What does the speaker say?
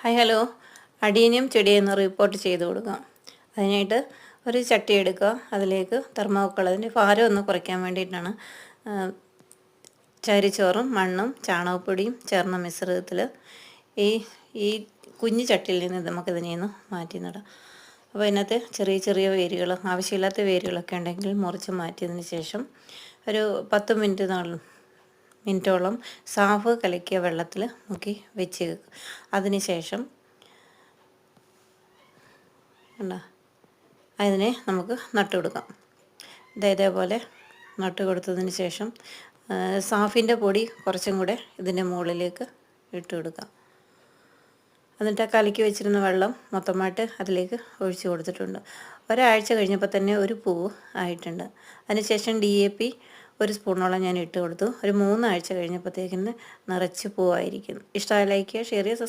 Hi hello. Adenium ചെടിയെന്ന് report ചെയ്ത് കൊടുക്കാം. അതിനായിട്ട് ഒരു ചട്ടി എടുക്കുക. അതിലേക്ക് തെർമോക്കോൾ, അതിൻ്റെ ഭാരം ഒന്ന് കുറയ്ക്കാൻ വേണ്ടിയിട്ടാണ്. ചകിരിച്ചോറും മണ്ണും ചാണകപ്പൊടിയും ചേർന്ന മിശ്രിതത്തിൽ ഈ ഈ കുഞ്ഞു ചട്ടിയിൽ നിന്ന് നമുക്കിതിനെ ഒന്ന് മാറ്റി നടാം. അപ്പോൾ ഇതിനകത്ത് ചെറിയ ചെറിയ വേരുകൾ, ആവശ്യമില്ലാത്ത വേരുകളൊക്കെ ഉണ്ടെങ്കിൽ മുറിച്ച് മാറ്റിയതിന് ശേഷം ഒരു 10 മിനിറ്റോളം സാഫ് കലക്കിയ വെള്ളത്തിൽ മുക്കി വെച്ച് അതിന് ശേഷം അതിനെ നമുക്ക് നട്ടു കൊടുക്കാം. ഇതേപോലെ നട്ട് കൊടുത്തതിന് ശേഷം സാഫിൻ്റെ പൊടി കുറച്ചും കൂടെ ഇതിൻ്റെ മുകളിലേക്ക് ഇട്ട് കൊടുക്കാം. എന്നിട്ട് കലക്കി വെച്ചിരുന്ന വെള്ളം മൊത്തമായിട്ട് അതിലേക്ക് ഒഴിച്ചു കൊടുത്തിട്ടുണ്ട്. ഒരാഴ്ച കഴിഞ്ഞപ്പോൾ തന്നെ ഒരു പൂവ് ആയിട്ടുണ്ട്. അതിനുശേഷം DAP 1 സ്പൂണോളം ഞാൻ ഇട്ട് കൊടുത്തു. ഒരു 3 ആഴ്ച കഴിഞ്ഞപ്പോഴത്തേക്കിന് നിറച്ച് പൂവായിരിക്കുന്നു. ഇഷ്ടമായി ലൈക്ക് ചെയ്യുക, ഷെയർ ചെയ്യുക,